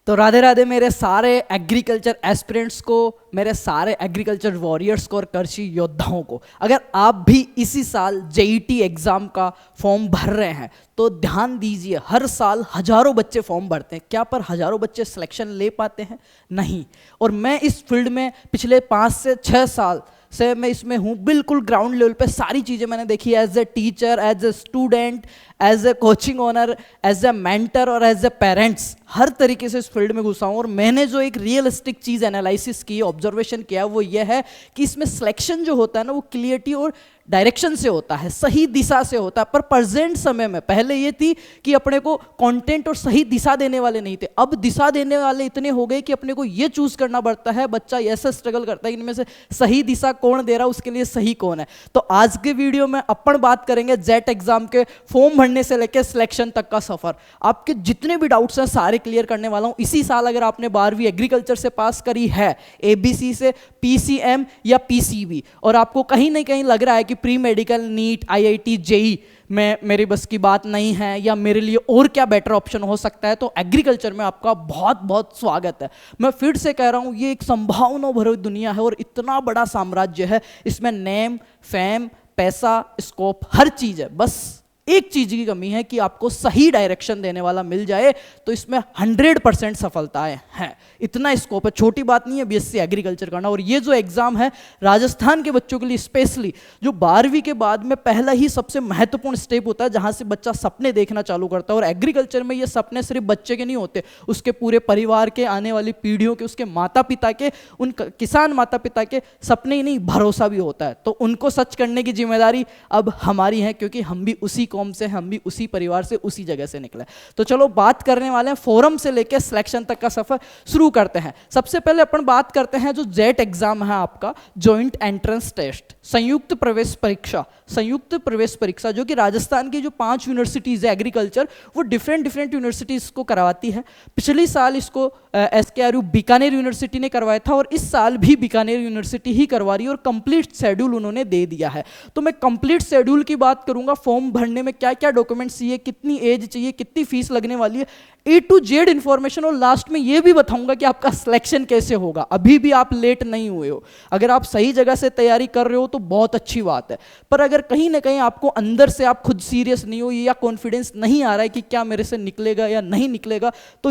तो राधे राधे मेरे सारे एग्रीकल्चर एस्पिरेंट्स को, मेरे सारे एग्रीकल्चर वॉरियर्स को और कृषि योद्धाओं को। अगर आप भी इसी साल जेईटी एग्ज़ाम का फॉर्म भर रहे हैं तो ध्यान दीजिए, हर साल हज़ारों बच्चे फॉर्म भरते हैं। क्या पर हज़ारों बच्चे सिलेक्शन ले पाते हैं? नहीं। और मैं इस फील्ड में पिछले 5 से 6 साल से मैं इसमें हूँ, बिल्कुल ग्राउंड लेवल पे सारी चीज़ें मैंने देखी, as a teacher, as a student, as a coaching owner, as a mentor और एज ए पेरेंट्स। हर तरीके से इस फील्ड में घुसा हूँ और मैंने जो एक रियलिस्टिक चीज़ एनालिसिस की, ऑब्जर्वेशन किया, वो ये है कि इसमें सिलेक्शन जो होता है ना, वो क्लियरिटी और डायरेक्शन से होता है, सही दिशा से होता है। पर प्रेजेंट समय में, पहले ये थी कि अपने को कंटेंट और सही दिशा देने वाले नहीं थे, अब दिशा देने वाले इतने हो गए कि अपने को ये चूज करना पड़ता है। बच्चा ऐसा स्ट्रगल करता है कि इनमें से सही दिशा कौन दे रहा है, उसके लिए सही कौन है। तो आज के वीडियो में अपन बात करेंगे जेट एग्जाम के फॉर्म भरने से लेकर सिलेक्शन तक का सफर। आपके जितने भी डाउट्स हैं सारे क्लियर करने वाला हूं। इसी साल अगर आपने 12वीं एग्रीकल्चर से पास करी है, एबीसी से, पीसीएम या पीसीबी, और आपको कहीं ना कहीं लग रहा है कि pre medical, NEET, IIT, JEE में मेरी बस की बात नहीं है या मेरे लिए और क्या बेटर ऑप्शन हो सकता है, तो एग्रीकल्चर में आपका बहुत बहुत स्वागत है। मैं फिर से कह रहा हूँ, ये एक संभावना भरी दुनिया है और इतना बड़ा साम्राज्य है। इसमें नेम, फेम, पैसा, स्कोप, हर चीज़ है। बस एक चीज़ की कमी है कि आपको सही डायरेक्शन देने वाला मिल जाए तो इसमें 100% सफलताएं हैं। इतना स्कोप है, छोटी बात नहीं है बीएससी एग्रीकल्चर करना। और ये जो एग्ज़ाम है राजस्थान के बच्चों के लिए स्पेशली, जो 12वीं के बाद में पहला ही सबसे महत्वपूर्ण स्टेप होता है जहाँ से बच्चा सपने देखना चालू करता है। और एग्रीकल्चर में ये सपने सिर्फ बच्चे के नहीं होते, उसके पूरे परिवार के, आने वाली पीढ़ियों के, उसके माता पिता के, उन किसान माता पिता के सपने ही नहीं, भरोसा भी होता है। तो उनको सच करने की जिम्मेदारी अब हमारी है, क्योंकि हम भी उसी कौम से, हम भी उसी परिवार से, उसी जगह से निकले। तो चलो बात करने वाले हैं फोरम से लेकर सिलेक्शन तक का सफर शुरू करते हैं। सबसे पहले अपन बात करते हैं जो जेट एग्जाम है आपका, जॉइंट एंट्रेंस टेस्ट, संयुक्त प्रवेश परीक्षा। संयुक्त प्रवेश परीक्षा जो कि राजस्थान की जो 5 यूनिवर्सिटीज है एग्रीकल्चर, वो डिफरेंट यूनिवर्सिटीज को करवाती है। पिछली साल इसको SKRU बीकानेर यूनिवर्सिटी ने करवाया था और इस साल भी बीकानेर यूनिवर्सिटी ही करवा रही है और कंप्लीट शेड्यूल उन्होंने दे दिया है। तो मैं कंप्लीट शेड्यूल की बात करूंगा, फॉर्म भरने में क्या क्या डॉक्यूमेंट्स चाहिए, कितनी एज चाहिए, कितनी फीस लगने वाली है, A to Z इंफॉर्मेशन। और लास्ट में ये भी बताऊंगा कि आपका सिलेक्शन कैसे होगा। अभी भी आप लेट नहीं हुए हो, अगर आप सही जगह से तैयारी कर रहे हो तो बहुत अच्छी बात है। पर अगर कहीं ना कहीं आपको अंदर से आप खुद सीरियस नहीं हो या कॉन्फिडेंस नहीं आ रहा है कि क्या मेरे से निकलेगा या नहीं निकलेगा, तो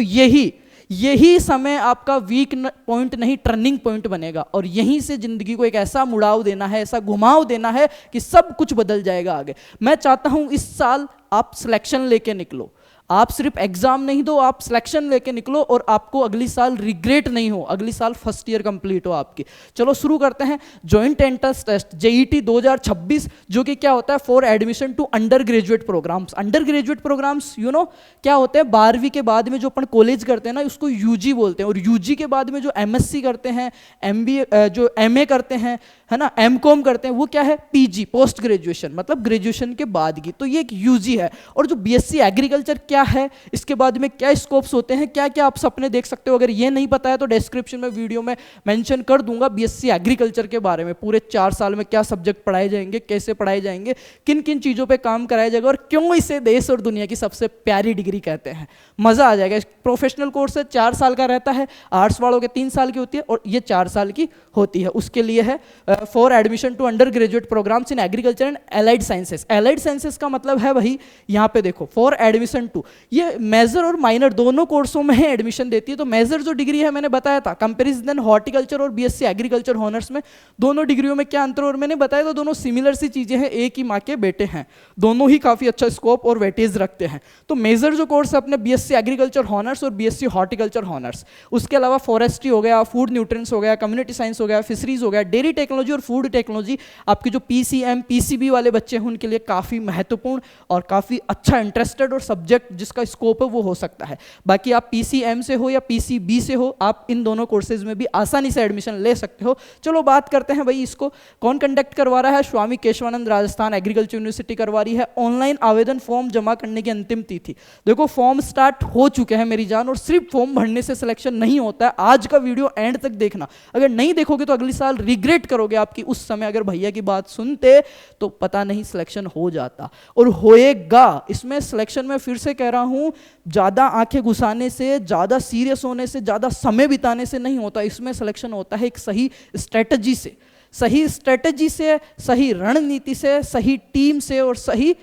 यही समय आपका वीक पॉइंट नहीं, टर्निंग पॉइंट बनेगा। और यहीं से जिंदगी को एक ऐसा मुड़ाव देना है, ऐसा घुमाव देना है कि सब कुछ बदल जाएगा आगे। मैं चाहता हूं इस साल आप सिलेक्शन लेके निकलो। आप सिर्फ एग्जाम नहीं दो, आप सिलेक्शन लेके निकलो और आपको अगली साल रिग्रेट नहीं हो, अगली साल फर्स्ट ईयर कंप्लीट हो आपकी। चलो शुरू करते हैं। जॉइंट एंट्रेंस टेस्ट जेईटी 2026, जो कि क्या होता है, for admission to undergraduate programmes. Undergraduate programmes क्या होते हैं, 12वीं के बाद में जो अपन कॉलेज करते हैं ना, उसको यूजी बोलते हैं। और यूजी के बाद में जो एमएससी करते हैं, एमबीए, जो एमए करते हैं, है ना, एमकॉम करते हैं, वो क्या है, पीजी, पोस्ट ग्रेजुएशन, मतलब ग्रेजुएशन के बाद की। तो ये एक यूजी है। और जो बीएससी एग्रीकल्चर क्या है, इसके बाद में क्या स्कोप्स होते हैं, क्या क्या आप सपने देख सकते हो, अगर ये नहीं पता है तो डिस्क्रिप्शन में वीडियो में मेंशन कर दूंगा बीएससी एग्रीकल्चर के बारे में। पूरे 4 साल में क्या सब्जेक्ट पढ़ाए जाएंगे, कैसे पढ़ाए जाएंगे, किन किन चीज़ों पे काम कराया जाएगा और क्यों इसे देश और दुनिया की सबसे प्यारी डिग्री कहते हैं। मज़ा आ जाएगा। प्रोफेशनल कोर्स है, 4 साल का रहता है, आर्ट्स वालों के 3 साल की होती है और ये 4 साल की होती है। उसके लिए है for admission to undergraduate programmes in agriculture and allied sciences. Allied sciences का मतलब है वही, यहाँ पे देखो, फॉर एडमिशन टू, ये मेजर और माइनर दोनों कोर्सों में एडमिशन देती है। तो मेजर जो डिग्री है, मैंने बताया था कंपैरिजन हॉर्टिकल्चर और बीएससी एग्रीकल्चर हॉनर्स में दोनों डिग्रियों में क्या अंतर, और मैंने बताया था दोनों सिमिलर सी चीजें हैं, एक ही माँ के बेटे हैं, दोनों ही काफी अच्छा स्कोप और वेटेज रखते हैं। तो मेजर जो कोर्स है अपने बीएससी एग्रीकल्चर हॉनर्स और बीएससी हॉर्टिकल्चर हॉनर्स, उसके अलावा फॉरेस्ट्री हो गया, फूड न्यूट्रिएंट्स हो गया, कम्युनिटी साइंस हो गया, फिशरीज हो गया, डेयरी टेक्नोलॉजी और फूड टेक्नोलॉजी। आपके जो पीसीएम पीसीबी वाले बच्चे हैं उनके लिए काफी महत्वपूर्ण और काफी अच्छा इंटरेस्टेड और सब्जेक्ट जिसका स्कोप है वो हो सकता है। बाकी आप पीसीएम से हो या पीसीबी से हो, आप इन दोनों कोर्सेज में भी आसानी से एडमिशन ले सकते हो। चलो बात करते हैं भाई, इसको कौन कंडक्ट करवा रहा है। स्वामी केशवानंद राजस्थान एग्रीकल्चर यूनिवर्सिटी करवा रही है। ऑनलाइन आवेदन फॉर्म जमा करने की अंतिम तिथि, देखो फॉर्म स्टार्ट हो चुके हैं मेरी जान, और सिर्फ फॉर्म भरने से सिलेक्शन नहीं होता है। आज का वीडियो एंड तक देखना, अगर नहीं देखोगे तो अगली साल रिग्रेट करोगे आपकी। उस समय अगर भैया की बात सुनते तो पता नहीं सिलेक्शन हो जाता, और होएगा। इसमें सिलेक्शन में फिर से कह कह रहा हूँ ज़्यादा आंखें घुसाने से, ज़्यादा सीरियस होने से, ज़्यादा समय बिताने से नहीं होता। इसमें सिलेक्शन होता है एक सही स्ट्रेटजी से, सही स्ट्रेटजी से, सही रणनीति से, सही टीम से और सही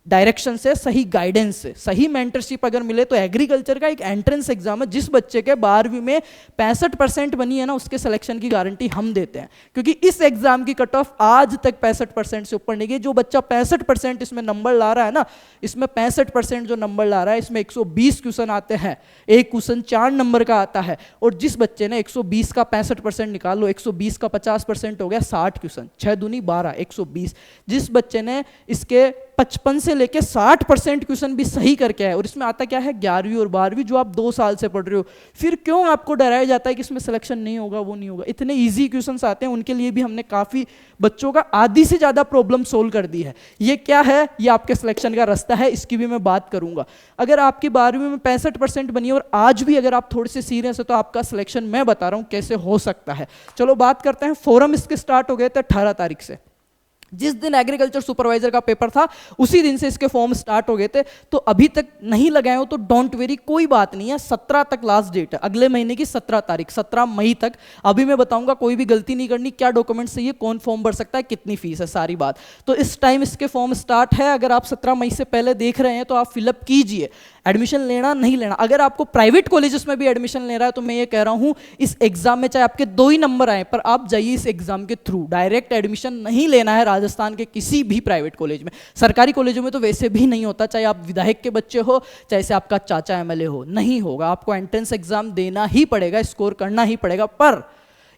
डायरेक्शन से, सही गाइडेंस से, सही मेंटरशिप अगर मिले तो एग्रीकल्चर का एक एंट्रेंस एग्जाम है, जिस बच्चे के 12वीं में 65% बनी है ना, उसके सिलेक्शन की गारंटी हम देते हैं। क्योंकि इस एग्जाम की कट ऑफ आज तक 65% से ऊपर नहीं गई। जो बच्चा 65% इसमें नंबर ला रहा है ना, इसमें 65% जो नंबर ला रहा है, इसमें 120 क्वेश्चन आते हैं, एक क्वेश्चन 4 नंबर का आता है। और जिस बच्चे ने 120 का 65% निकाल लो, 120 का 50% हो गया 60 क्वेश्चन, 6 दूनी 12, 120। जिस बच्चे ने इसके 55 से लेके 60% क्वेश्चन भी सही करके आए, और इसमें आता क्या है 11वीं और 12वीं जो आप 2 साल से पढ़ रहे हो, फिर क्यों आपको डराया जाता है कि इसमें सिलेक्शन नहीं होगा, वो नहीं होगा। इतने इजी क्वेश्चंस आते हैं, उनके लिए भी हमने काफ़ी बच्चों का आधी से ज़्यादा प्रॉब्लम सोल्व कर दी है। ये क्या है, ये आपके सिलेक्शन का रास्ता है, इसकी भी मैं बात करूंगा। अगर आपकी 12वीं में 65% बनी है और आज भी अगर आप थोड़े से सीरियस है तो आपका सिलेक्शन मैं बता रहा हूँ कैसे हो सकता है। चलो बात करते हैं। फोरम इसके स्टार्ट हो गए थे 18 तारीख से। जिस दिन एग्रीकल्चर सुपरवाइजर का पेपर था उसी दिन से इसके फॉर्म स्टार्ट हो गए थे। तो अभी तक नहीं लगाए हो तो डोंट वेरी, कोई बात नहीं है। 17 तक लास्ट डेट है, अगले महीने की 17 तारीख, 17 मई तक। अभी मैं बताऊंगा, कोई भी गलती नहीं करनी, क्या डॉक्यूमेंट चाहिए, कौन फॉर्म भर सकता है, कितनी फीस है, सारी बात। तो इस टाइम इसके फॉर्म स्टार्ट है। अगर आप 17 मई से पहले देख रहे हैं तो आप फिलअप कीजिए। एडमिशन लेना नहीं लेना, अगर आपको प्राइवेट कॉलेजेस में भी एडमिशन ले रहा है तो मैं ये कह रहा हूँ इस एग्जाम में चाहे आपके 2 ही नंबर आए, पर आप जाइए इस एग्जाम के थ्रू। डायरेक्ट एडमिशन नहीं लेना है राजस्थान के किसी भी प्राइवेट कॉलेज में। सरकारी कॉलेजों में तो वैसे भी नहीं होता, चाहे आप विधायक के बच्चे हो, चाहे से आपका चाचा एमएलए हो, नहीं होगा। आपको एंट्रेंस एग्जाम देना ही पड़ेगा, स्कोर करना ही पड़ेगा। पर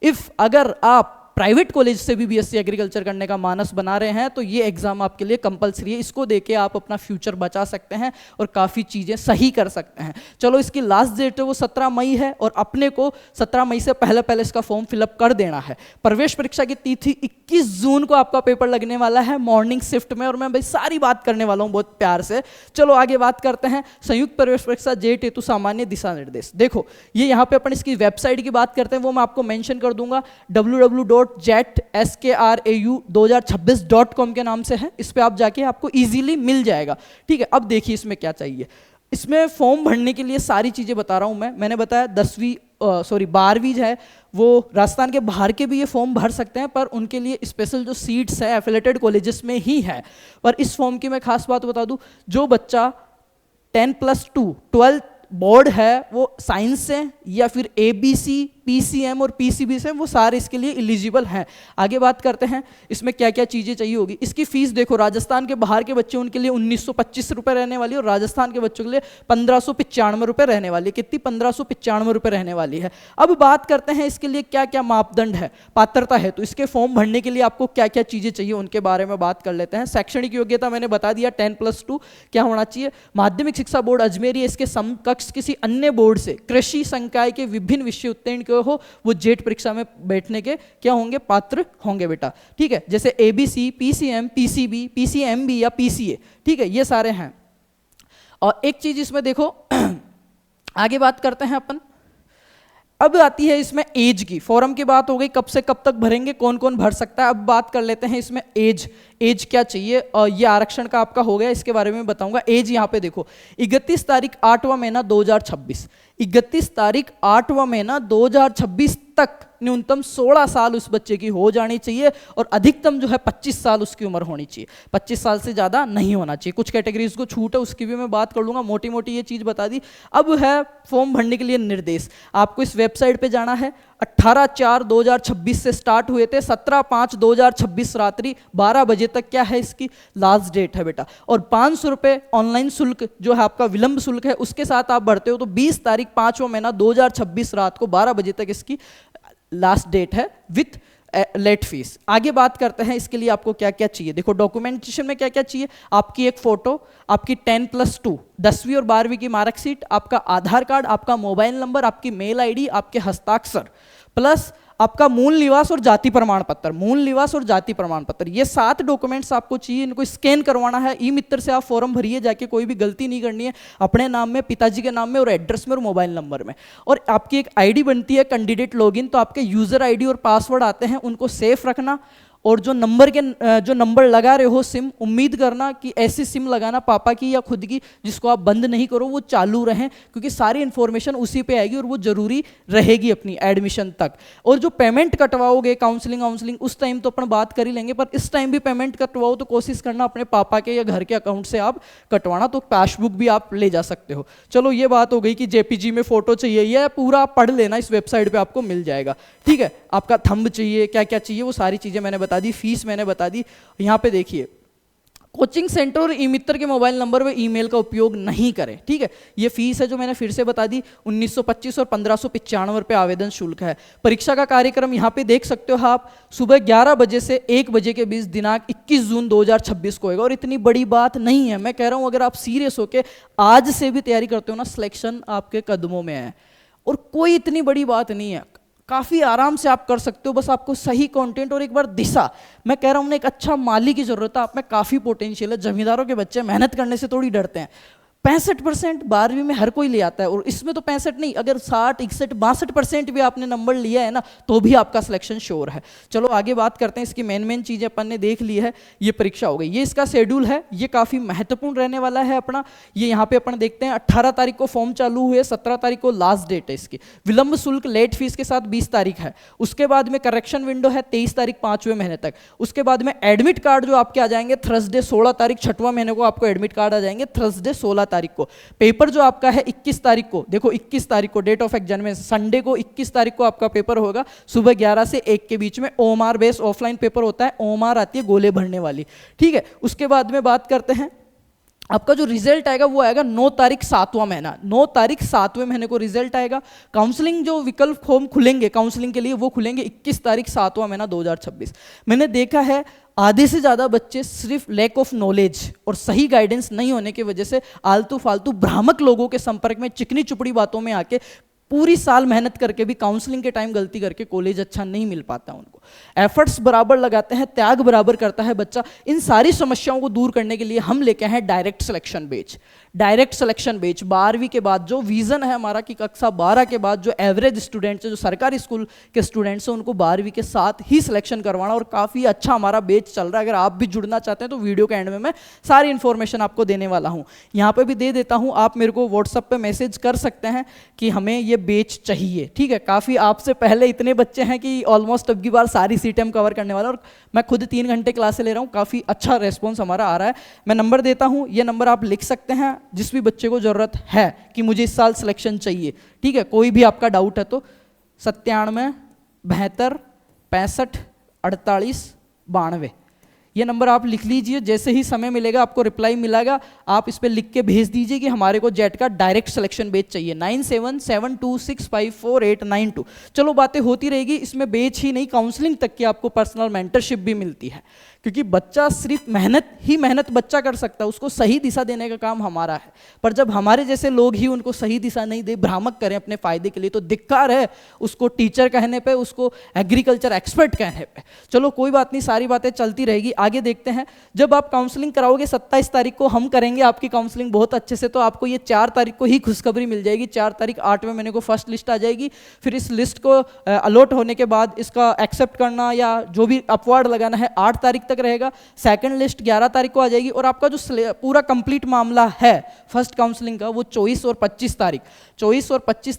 इफ अगर आप प्राइवेट कॉलेज से भी बीएससी एग्रीकल्चर करने का मानस बना रहे हैं तो ये एग्जाम आपके लिए कंपलसरी है। इसको देके आप अपना फ्यूचर बचा सकते हैं और काफ़ी चीज़ें सही कर सकते हैं। चलो, इसकी लास्ट डेट है वो 17 मई है और अपने को 17 मई से पहले पहले इसका फॉर्म फिलअप कर देना है। प्रवेश परीक्षा की तिथि 21 जून को आपका पेपर लगने वाला है मॉर्निंग शिफ्ट में, और मैं भाई सारी बात करने वाला हूँ बहुत प्यार से। चलो आगे बात करते हैं। संयुक्त प्रवेश परीक्षा जेट हेतु सामान्य दिशा निर्देश। देखो, ये यहाँ पे अपन इसकी वेबसाइट की बात करते हैं, वो मैं आपको मेंशन कर दूंगा। www.jet.skrau2026.com के नाम से है। इस पे आप जाके आपको इजीली मिल जाएगा। ठीक है, अब देखिए इसमें क्या चाहिए। इसमें फॉर्म भरने के लिए सारी चीज़ें बता रहा हूँ मैंने बताया 12वीं है वो राजस्थान के बाहर के भी ये फॉर्म भर सकते हैं, पर उनके लिए स्पेशल जो सीट्स है एफिलेटेड कॉलेजेस में ही है। पर इस फॉर्म की मैं खास बात बता दूं, जो बच्चा 10+2 12 बोर्ड है वो साइंस से या फिर ABC, PCM और PCB से, वो सारे इसके लिए एलिजिबल हैं। आगे बात करते हैं इसमें क्या क्या चीज़ें चाहिए होगी। इसकी फीस देखो, राजस्थान के बाहर के बच्चे उनके लिए 1925 रुपये रहने वाली है और राजस्थान के बच्चों के लिए 1595 रुपये रहने वाली है। कितनी? 1595 रुपये रहने वाली है। अब बात करते हैं इसके लिए क्या क्या मापदंड है पात्रता है, तो इसके फॉर्म भरने के लिए आपको क्या क्या चीज़ें चाहिए उनके बारे में बात कर लेते हैं। शैक्षणिक योग्यता मैंने बता दिया 10+2 क्या होना चाहिए। माध्यमिक शिक्षा बोर्ड अजमेर या इसके समकक्ष किसी अन्य बोर्ड से कृषि संकाय के विभिन्न विषय उत्तीर्ण के हो, वो जेट परीक्षा में बैठने के क्या होंगे? पात्र होंगे बेटा। ठीक है, जैसे ABC, PCM, PCB, PCMB या PCA। ठीक है, ये सारे हैं। और एक चीज इसमें देखो आगे बात करते हैं अपन। अब आती है इसमें एज की। फॉर्म की बात हो गई, कब से कब तक भरेंगे, कौन कौन भर सकता है। अब बात कर लेते हैं इसमें एज क्या चाहिए। और ये आरक्षण का आपका हो गया, इसके बारे में बताऊंगा। एज यहाँ पे देखो 31 तारीख 8वां महीना 2026, 31 तारीख 8वां महीना 2026 तक न्यूनतम 16 साल उस बच्चे की हो जानी चाहिए और अधिकतम जो है 25 साल उसकी उम्र होनी चाहिए। 25 साल से ज़्यादा नहीं होना चाहिए। कुछ कैटेगरीज को छूट है, उसकी भी मैं बात कर लूँगा। मोटी मोटी ये चीज़ बता दी। अब है फॉर्म भरने के लिए निर्देश। आपको इस वेबसाइट पे जाना है। 18/4/2026 से स्टार्ट हुए थे, 17/5/2026 रात्रि 12 बजे तक क्या है इसकी लास्ट डेट है बेटा। और 500 रुपये ऑनलाइन शुल्क जो है आपका विलंब शुल्क है, उसके साथ आप भरते हो तो 20 तारीख 5वां महीना 2026 रात को 12 बजे तक इसकी लास्ट डेट है विथ लेट फीस। आगे बात करते हैं इसके लिए आपको क्या क्या चाहिए। देखो, डॉक्यूमेंटेशन में क्या क्या चाहिए। आपकी एक फोटो, आपकी 10+2 10वीं और 12वीं की मार्कशीट, आपका आधार कार्ड, आपका मोबाइल नंबर, आपकी मेल आईडी, आपके हस्ताक्षर, प्लस आपका मूल निवास और जाति प्रमाण पत्र। मूल निवास और जाति प्रमाण पत्र, ये 7 डॉक्यूमेंट्स आपको चाहिए। इनको स्कैन करवाना है। ई मित्र से आप फॉर्म भरिए जाके, कोई भी गलती नहीं करनी है। अपने नाम में, पिताजी के नाम में और एड्रेस में और मोबाइल नंबर में। और आपकी एक आईडी बनती है कैंडिडेट लॉगिन, तो आपके यूजर आईडी और पासवर्ड आते हैं, उनको सेफ रखना। और जो नंबर लगा रहे हो सिम, उम्मीद करना कि ऐसी सिम लगाना पापा की या खुद की जिसको आप बंद नहीं करो, वो चालू रहें, क्योंकि सारी इन्फॉर्मेशन उसी पे आएगी और वो जरूरी रहेगी अपनी एडमिशन तक। और जो पेमेंट कटवाओगे काउंसलिंग उस टाइम तो अपन बात कर ही लेंगे, पर इस टाइम भी पेमेंट कटवाओ तो कोशिश करना अपने पापा के या घर के अकाउंट से आप कटवाना, तो पासबुक भी आप ले जा सकते हो। चलो ये बात हो गई कि जेपीजी में फोटो चाहिए, ये पूरा पढ़ लेना, इस वेबसाइट पे आपको मिल जाएगा, ठीक है। आपका थंब चाहिए, क्या क्या चाहिए वो सारी चीजें मैंने बता दी, फीस मैंने बता दी। यहाँ पे देखिए, कोचिंग सेंटर और ई मित्र के मोबाइल नंबर व ईमेल का उपयोग नहीं करें, ठीक है। ये फीस है जो मैंने फिर से बता दी, 1925 और 1595 रुपये आवेदन शुल्क है। परीक्षा का कार्यक्रम यहाँ पे देख सकते हो आप, सुबह 11 बजे से 1 बजे के बीच दिनांक 21 जून 2026 को होगा। और इतनी बड़ी बात नहीं है, मैं कह रहा हूँ अगर आप सीरियस होकर आज से भी तैयारी करते हो ना, सिलेक्शन आपके कदमों में है। और कोई इतनी बड़ी बात नहीं है, काफ़ी आराम से आप कर सकते हो, बस आपको सही कंटेंट और एक बार दिशा। मैं कह रहा हूँ एक अच्छा माली की जरूरत है, आप में काफ़ी पोटेंशियल है। जमींदारों के बच्चे मेहनत करने से थोड़ी डरते हैं। 65% 12वीं में हर कोई ले आता है, और इसमें तो 65 नहीं, अगर 60, 61, 62% भी आपने नंबर लिया है ना, तो भी आपका सिलेक्शन श्योर है। चलो आगे बात करते हैं, इसकी मेन चीज़ें अपन ने देख ली है। ये परीक्षा हो गई, ये इसका शेड्यूल है, ये काफ़ी महत्वपूर्ण रहने वाला है अपना। ये यहाँ पे अपन देखते हैं 18 तारीख को फॉर्म चालू हुए, 17 तारीख को लास्ट डेट है इसकी। विलंब शुल्क लेट फीस के साथ 20 तारीख है। उसके बाद में करेक्शन विंडो है 23 तारीख 5वें महीने तक। उसके बाद में एडमिट कार्ड जो आपके आ जाएंगे थर्सडे 16 तारीख 6वां महीने को आपको एडमिट कार्ड आ जाएंगे, थर्सडे 16 तारीख को। पेपर जो आपका है 21 तारीख को, देखो 21 तारीख को डेट ऑफ एग्जामिनेशन, संडे को 21 तारीख को आपका पेपर होगा सुबह 11 से 1 के बीच में। ओएमआर बेस्ड ऑफलाइन पेपर होता है, ओएमआर आती है गोले भरने वाली, ठीक है। उसके बाद में बात करते हैं, आपका जो रिजल्ट आएगा वो आएगा 9 तारीख 7वां महीना, 9 तारीख 7वें महीने को रिजल्ट आएगा। काउंसलिंग जो विकल्प फॉर्म खुलेंगे काउंसलिंग के लिए वो खुलेंगे 21 तारीख 7वां महीना 2026। मैंने देखा है आधे से ज़्यादा बच्चे सिर्फ लैक ऑफ नॉलेज और सही गाइडेंस नहीं होने की वजह से आलतू फालतू भ्रामक लोगों के संपर्क में चिकनी चुपड़ी बातों में आके पूरी साल मेहनत करके भी काउंसलिंग के टाइम गलती करके कॉलेज अच्छा नहीं मिल पाता उनको। एफर्ट्स बराबर लगाते हैं, त्याग बराबर करता है बच्चा। इन सारी समस्याओं को दूर करने के लिए हम लेके हैं direct selection batch. Direct selection batch 12वीं के बाद जो विजन है हमारा कि कक्षा 12 के बाद जो एवरेज स्टूडेंट्स है, जो सरकारी स्कूल के स्टूडेंट्स हैं, उनको 12वीं के साथ ही सिलेक्शन करवाना। और काफ़ी अच्छा हमारा बैच चल रहा है। अगर आप भी जुड़ना चाहते हैं तो वीडियो के एंड में मैं सारी इन्फॉर्मेशन आपको देने वाला हूँ, यहाँ पर भी दे देता हूँ। आप मेरे को व्हाट्सअप पर मैसेज कर सकते हैं कि हमें ये बैच चाहिए, ठीक है। काफ़ी आपसे पहले इतने बच्चे हैं कि ऑलमोस्ट अब की बार सारी सीटें हम कवर करने वाला, और मैं खुद 3 घंटे क्लासे ले रहा हूँ। काफ़ी अच्छा रेस्पॉन्स हमारा आ रहा है। मैं नंबर देता हूँ, ये नंबर आप लिख सकते हैं जिस भी बच्चे को ज़रूरत है कि मुझे इस साल सिलेक्शन चाहिए, ठीक है। कोई भी आपका डाउट है तो 97 72 65 48 92 ये नंबर आप लिख लीजिए। जैसे ही समय मिलेगा आपको रिप्लाई मिलेगा, आप इस पर लिख के भेज दीजिए कि हमारे को जेट का डायरेक्ट सिलेक्शन बैच चाहिए। 9772654892। चलो बातें होती रहेगी, इसमें बैच ही नहीं काउंसलिंग तक की आपको पर्सनल मेंटरशिप भी मिलती है, क्योंकि बच्चा सिर्फ मेहनत बच्चा कर सकता है, उसको सही दिशा देने का काम हमारा है। पर जब हमारे जैसे लोग ही उनको सही दिशा नहीं दे, भ्रामक करें अपने फायदे के लिए, तो धिक्कार है उसको टीचर कहने पे, उसको एग्रीकल्चर एक्सपर्ट कहने पे। चलो कोई बात नहीं, सारी बातें चलती रहेगी। आगे देखते हैं, जब आप काउंसलिंग कराओगे 27 तारीख को हम करेंगे आपकी काउंसलिंग बहुत अच्छे से, तो आपको ये 4 तारीख को ही खुशखबरी मिल जाएगी। 4 तारीख 8वें महीने को फर्स्ट लिस्ट आ जाएगी। फिर इस लिस्ट को अलॉट होने के बाद इसका एक्सेप्ट करना या जो भी अपवार्ड लगाना है 8 तारीख तक रहेगा। सेकंड लिस्ट 11 तारीख को आ जाएगी। और आपका जो पूरा कंप्लीट मामला है फर्स्ट काउंसलिंग का वो 24 और 25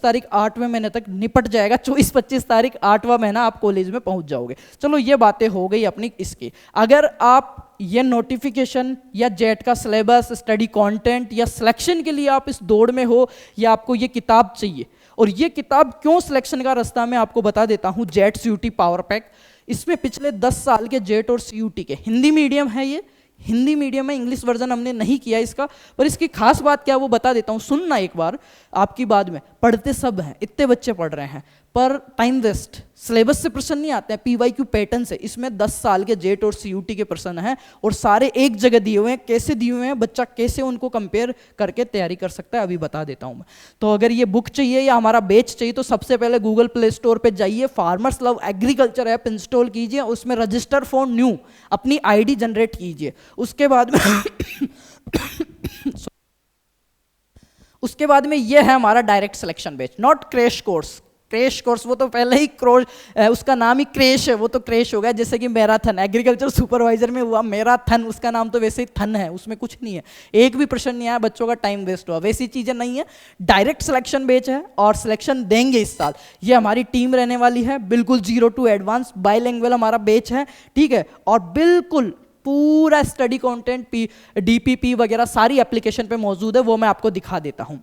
तारीख 8वें महीने तक निपट जाएगा। 24-25 तारीख 8वां महीना आप कॉलेज में पहुंच जाओगे। चलो ये बातें हो गई अपनी इसकी। अगर आप ये नोटिफिकेशन या जेट का सिलेबस, स्टडी कंटेंट या सिलेक्शन के लिए आप इस दौड़ में हो, या आपको ये किताब चाहिए, और ये किताब क्यों सिलेक्शन का रास्ता मैं आपको बता देता हूँ। जेट सीयूटी पावर पैक, इसमें पिछले 10 साल के जेट और सीयूटी के, हिंदी मीडियम है ये, हिंदी मीडियम में, इंग्लिश वर्जन हमने नहीं किया इसका, पर इसकी खास बात क्या वो बता देता हूँ, सुनना एक बार आपकी बाद में। पढ़ते सब हैं, इतने बच्चे पढ़ रहे हैं, पर टाइम वेस्ट, सिलेबस से प्रश्न नहीं आते हैं, पीवाईक्यू पैटर्न से। इसमें 10 साल के जेट और सीयूटी के प्रश्न हैं, और सारे एक जगह दिए हुए हैं। कैसे दिए हुए हैं, बच्चा कैसे उनको कंपेयर करके तैयारी कर सकता है, अभी बता देता हूं मैं। तो अगर ये बुक चाहिए या हमारा बैच चाहिए तो सबसे पहले गूगल प्ले स्टोर पे जाइए, farmers love agriculture app install कीजिए, उसमें रजिस्टर फॉर न्यू अपनी आईडी जनरेट कीजिए। उसके बाद में उसके बाद में ये है हमारा direct selection batch, not crash course. Crash course, वो तो पहले ही उसका नाम ही क्रेश है, वो तो क्रेश हो गया। जैसे कि मैराथन, एग्रीकल्चर सुपरवाइजर में हुआ मैराथन, उसका नाम तो वैसे ही थन है, उसमें कुछ नहीं है, एक भी प्रश्न नहीं आया, बच्चों का टाइम वेस्ट हुआ। वैसी चीज़ें नहीं है, डायरेक्ट सिलेक्शन बैच है और सिलेक्शन देंगे इस साल। ये हमारी टीम रहने वाली है, बिल्कुल 0 to एडवांस बाइलिंगुअल हमारा बैच है, ठीक है। और बिल्कुल पूरा स्टडी कंटेंट डीपीपी वगैरह सारी एप्लीकेशन पे मौजूद है, वो मैं आपको दिखा देता हूँ।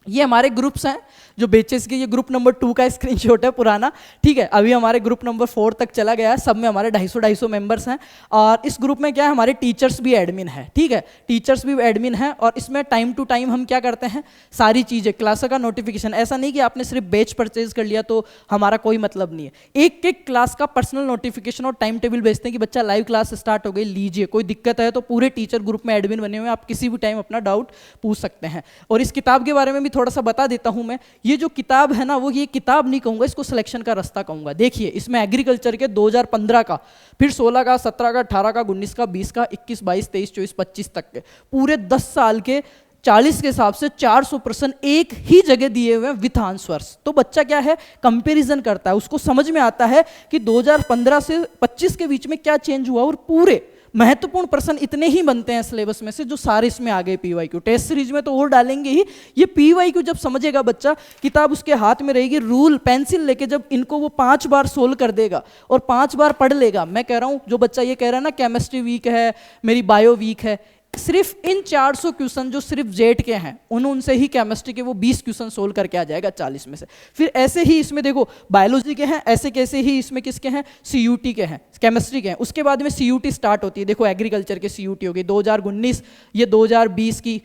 ये हमारे ग्रुप्स हैं जो बेचेस के, ये ग्रुप नंबर 2 का स्क्रीनशॉट है पुराना, ठीक है। अभी हमारे ग्रुप नंबर 4 तक चला गया है, सब में हमारे 250 मेंबर्स हैं। और इस ग्रुप में क्या है, हमारे टीचर्स भी एडमिन है, ठीक है, टीचर्स भी एडमिन है। और इसमें टाइम टू टाइम हम क्या करते हैं, सारी चीज़ें, क्लास का नोटिफिकेशन, ऐसा नहीं कि आपने सिर्फ बैच परचेज कर लिया तो हमारा कोई मतलब नहीं है, एक एक क्लास का पर्सनल नोटिफिकेशन और टाइम टेबल भेजते हैं कि बच्चा लाइव क्लास स्टार्ट हो गई, लीजिए। कोई दिक्कत है तो पूरे टीचर ग्रुप में एडमिन बने हुए हैं, आप किसी भी टाइम अपना डाउट पूछ सकते हैं। और इस किताब के बारे में भी थोड़ा सा बता देता हूं मैं। ये जो किताब है ना, वो ये किताब नहीं कहूंगा, इसको सिलेक्शन का रास्ता कहूंगा। देखिए इसमें एग्रीकल्चर के 2015 का, फिर 16 का, 17 का, 18 का, 19 का, 20 का, 21, 22, 23, 24, 25 तक के पूरे 10 साल के 40 के हिसाब से 400 प्रश्न एक ही जगह दिए हुए हैं विथ आंसर्स। तो बच्चा क्या है, कंपैरिजन करता है, उसको समझ में आता है कि 2015 से 25 के बीच में क्या चेंज हुआ। और पूरे महत्वपूर्ण प्रश्न इतने ही बनते हैं सिलेबस में से जो सारे इसमें आ गए पीवाईक्यू। टेस्ट सीरीज में तो और डालेंगे ही, ये पीवाईक्यू जब समझेगा बच्चा, किताब उसके हाथ में रहेगी, रूल पेंसिल लेके जब इनको वो 5 बार सोल्व कर देगा और 5 बार पढ़ लेगा। मैं कह रहा हूँ जो बच्चा ये कह रहा है ना केमिस्ट्री वीक है, मेरी बायो वीक है, सिर्फ इन 400 क्वेश्चन जो सिर्फ जेट के हैं उनसे ही केमिस्ट्री के वो 20 क्वेश्चन सोल्व करके आ जाएगा 40 में से। फिर ऐसे ही इसमें देखो बायोलॉजी के हैं, ऐसे कैसे ही इसमें किसके हैं, सीयूटी के हैं, केमिस्ट्री के हैं। उसके बाद में सीयूटी स्टार्ट होती है, देखो एग्रीकल्चर के सीयूटी हो गई 2019, ये 2020 की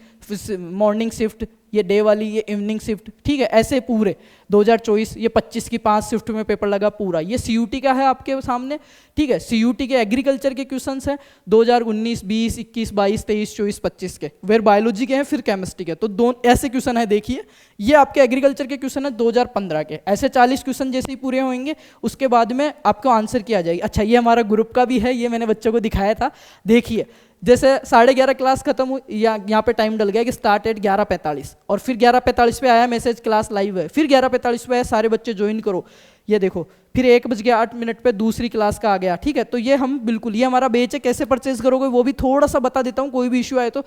मॉर्निंग शिफ्ट, ये डे वाली, ये इवनिंग शिफ्ट, ठीक है। ऐसे पूरे 2024, ये 25 की 5 शिफ्ट में पेपर लगा पूरा, ये सीयूटी का है आपके सामने, ठीक है। सीयूटी के एग्रीकल्चर के क्वेश्चंस हैं 2019, 20, 21, 22, 23, 24, 25 के, वेर बायोलॉजी के हैं, फिर केमिस्ट्री के। तो दो ऐसे क्वेश्चन है, देखिए ये आपके एग्रीकल्चर के क्वेश्चन है 2015 के। ऐसे 40 क्वेश्चन जैसे ही पूरे होंगे उसके बाद में आपको आंसर किया जाएगी। अच्छा ये हमारा ग्रुप का भी है, ये मैंने बच्चों को दिखाया था, देखिए जैसे 11:30 क्लास खत्म हुई, यहाँ पे टाइम डल गया कि स्टार्ट एट 11:45, और फिर 11:45 पे आया मैसेज क्लास लाइव है, फिर 11:45 पे आया सारे बच्चे ज्वाइन करो, ये देखो फिर 1:08 पे दूसरी क्लास का आ गया, ठीक है। तो ये हम बिल्कुल, ये हमारा बेच है, कैसे परचेज करोगे वो भी थोड़ा सा बता देता हूँ, कोई भी इशू आए तो।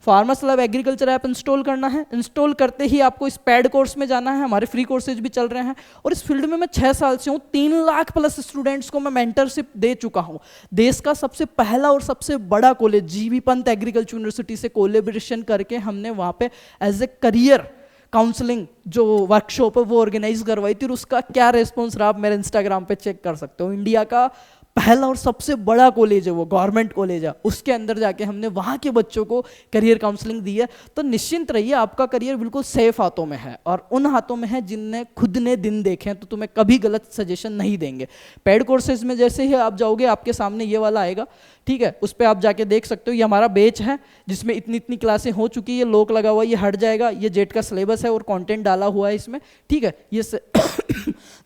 Farmers lab agriculture app install करना है, इंस्टॉल करते ही आपको इस पैड कोर्स में जाना है, हमारे फ्री कोर्सेज भी चल रहे हैं। और इस फील्ड में मैं 6 साल से हूँ, 3 लाख प्लस स्टूडेंट्स को मैं मेंटरशिप दे चुका हूँ। देश का सबसे पहला और सबसे बड़ा college GB Pant agriculture university से कोलेबोरेशन करके हमने वहाँ पे एज ए करियर काउंसलिंग जो वर्कशॉप है वो ऑर्गेनाइज करवाई थी, और उसका क्या रेस्पॉन्स रहा आप मेरे इंस्टाग्राम पे चेक कर सकते हो। इंडिया का पहला और सबसे बड़ा कॉलेज है वो, गवर्नमेंट कॉलेज है, उसके अंदर जाके हमने वहाँ के बच्चों को करियर काउंसलिंग दी है। तो निश्चिंत रहिए, आपका करियर बिल्कुल सेफ हाथों में है, और उन हाथों में है जिनने खुद ने दिन देखे हैं, तो तुम्हें कभी गलत सजेशन नहीं देंगे। पेड कोर्सेज में जैसे ही आप जाओगे आपके सामने ये वाला आएगा, ठीक है, उस पर आप जाके देख सकते हो। ये हमारा बैच है जिसमें इतनी इतनी क्लासें हो चुकी है, ये लॉक लगा हुआ है, ये हट जाएगा, ये जेट का सिलेबस है और कंटेंट डाला हुआ है इसमें, ठीक है। ये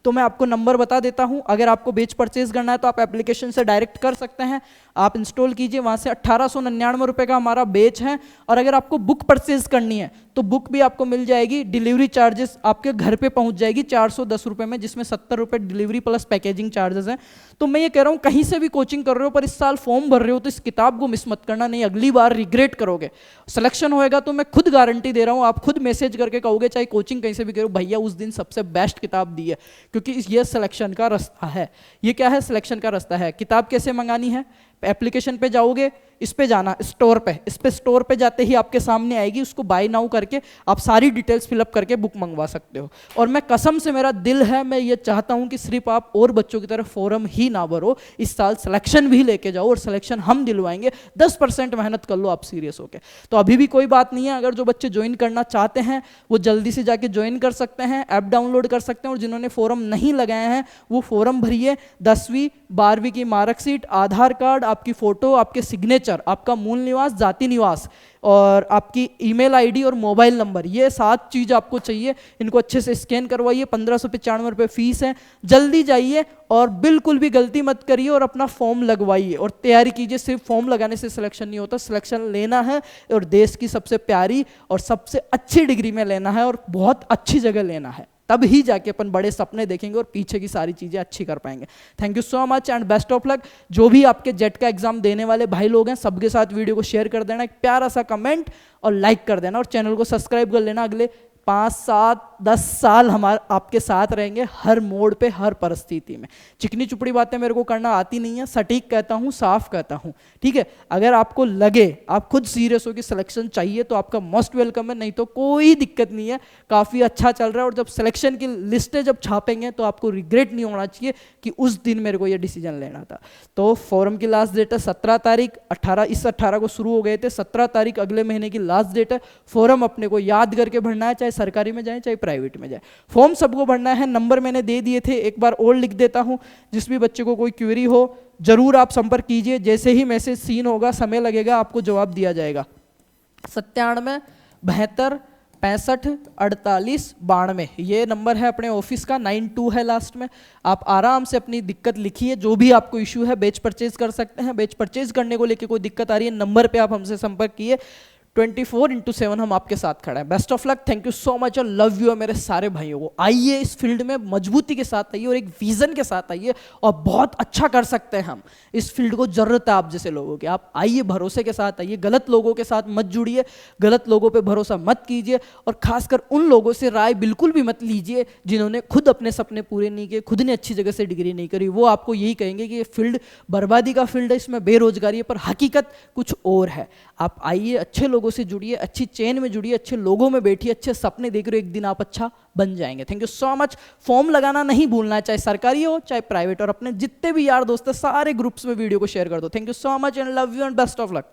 तो मैं आपको नंबर बता देता हूं, अगर आपको बैच परचेज करना है तो आप एप्लीकेशन से डायरेक्ट कर सकते हैं, आप इंस्टॉल कीजिए, वहां से 1899 रुपए का हमारा बैच है। और अगर आपको बुक परचेज करनी है तो बुक भी आपको मिल जाएगी, डिलीवरी चार्जेस आपके घर पे पहुंच जाएगी 410 रुपए में, जिसमें 70 रुपए डिलीवरी प्लस पैकेजिंग चार्जेस हैं। तो मैं ये कह रहा हूं, कहीं से भी कोचिंग कर रहे हो पर इस साल फॉर्म भर रहे हो तो इस किताब को मिस मत करना, नहीं अगली बार रिग्रेट करोगे। सिलेक्शन होएगा तो मैं खुद गारंटी दे रहा हूं, आप खुद मैसेज करके कहोगे, चाहे कोचिंग कहीं से भी करो, भैया उस दिन सबसे बेस्ट किताब दी है, क्योंकि ये सिलेक्शन का रास्ता है। ये क्या है, सिलेक्शन का रास्ता है। किताब कैसे मंगानी है, एप्लीकेशन पे जाओगे, इस पे जाना स्टोर पे, इस पे स्टोर पे जाते ही आपके सामने आएगी, उसको बाय नाउ करके आप सारी डिटेल्स फिलअप करके बुक मंगवा सकते हो। और मैं कसम से, मेरा दिल है, मैं ये चाहता हूं कि सिर्फ आप और बच्चों की तरह फॉर्म ही ना भरो, इस साल सिलेक्शन भी लेके जाओ, और सिलेक्शन हम दिलवाएंगे। 10% मेहनत कर लो आप सीरियस होके। तो अभी भी कोई बात नहीं है, अगर जो बच्चे ज्वाइन करना चाहते हैं वो जल्दी से जाके ज्वाइन कर सकते हैं, ऐप डाउनलोड कर सकते हैं, और जिन्होंने फॉर्म नहीं लगाए हैं वो फॉर्म भरिए। 10वीं 12वीं की मार्कशीट, आधार कार्ड, आपकी फोटो, आपके सिग्नेचर, आपका मूल निवास, जाति निवास, और आपकी ईमेल आईडी और मोबाइल नंबर, ये 7 चीज़ आपको चाहिए। इनको अच्छे से स्कैन करवाइए, 1595 रुपये फीस है। जल्दी जाइए और बिल्कुल भी गलती मत करिए और अपना फॉर्म लगवाइए और तैयारी कीजिए। सिर्फ फॉर्म लगाने से सिलेक्शन नहीं होता, सिलेक्शन लेना है और देश की सबसे प्यारी और सबसे अच्छी डिग्री में लेना है और बहुत अच्छी जगह लेना है। तब ही जाके अपन बड़े सपने देखेंगे और पीछे की सारी चीज़ें अच्छी कर पाएंगे। Thank you so much and best of luck. जो भी आपके जेट का एग्जाम देने वाले भाई लोग हैं सबके साथ वीडियो को शेयर कर देना, एक प्यारा सा कमेंट और लाइक कर देना, और चैनल को सब्सक्राइब कर लेना। अगले 5, 7, 10 साल हमारे आपके साथ रहेंगे हर मोड़ पे, हर परिस्थिति में। चिकनी चुपड़ी बातें मेरे को करना आती नहीं है, सटीक कहता हूँ, साफ कहता हूँ, ठीक है। अगर आपको लगे आप खुद सीरियस हो कि सिलेक्शन चाहिए तो आपका मोस्ट वेलकम है, नहीं तो कोई दिक्कत नहीं है, काफ़ी अच्छा चल रहा है। और जब सिलेक्शन की लिस्टें जब छापेंगे तो आपको रिग्रेट नहीं होना चाहिए कि उस दिन मेरे को ये डिसीजन लेना था। तो फॉरम की लास्ट डेट है 17 तारीख, 18 को शुरू हो गए थे, 17 तारीख अगले महीने की लास्ट डेट है। फॉरम अपने को याद करके भरना है, चाहे सरकारी में जाए चाहे प्राइवेट में जाए, फॉर्म सबको भरना है। नंबर मैंने दे दिए थे, एक बार और लिख देता हूं। जिस भी बच्चे को कोई क्वेरी हो जरूर आप संपर्क कीजिए, जैसे ही मैसेज सीन होगा, समय लगेगा, आपको जवाब दिया जाएगा। 97 72 65 48 92 ये नंबर है अपने ऑफिस का, 92 है लास्ट में। आप आराम से अपनी दिक्कत लिखिए, जो भी आपको इश्यू है। बैच परचेज कर सकते हैं, बैच परचेज करने को लेके कोई दिक्कत आ रही है, नंबर पे आप हमसे संपर्क किए। 24/7 हम आपके साथ खड़े हैं। Best of luck, thank you so much और लव यू मेरे सारे भाइयों को। आइए इस फील्ड में मजबूती के साथ आइए और एक विजन के साथ आइए, और बहुत अच्छा कर सकते हैं हम। इस फील्ड को जरूरत है आप जैसे लोगों की। आप आइए, भरोसे के साथ आइए, गलत लोगों के साथ मत जुड़िए, गलत लोगों पे भरोसा मत कीजिए, और खासकर उन लोगों से राय बिल्कुल भी मत लीजिए जिन्होंने खुद अपने सपने पूरे नहीं किए, खुद ने अच्छी जगह से डिग्री नहीं करी। वो आपको यही कहेंगे कि ये फील्ड बर्बादी का फील्ड है, इसमें बेरोजगारी है, पर हकीकत कुछ और है। आप आइए, अच्छे लोगों से जुड़िए, अच्छी चेन में जुड़िए, अच्छे लोगों में बैठिए, अच्छे सपने देख रहे हो, एक दिन आप अच्छा बन जाएंगे। Thank you so much. Form लगाना नहीं भूलना है, चाहे सरकारी हो चाहे प्राइवेट, और अपने जितने भी यार दोस्त हैं सारे ग्रुप्स में वीडियो को शेयर कर दो। Thank you so much and love you and best of luck.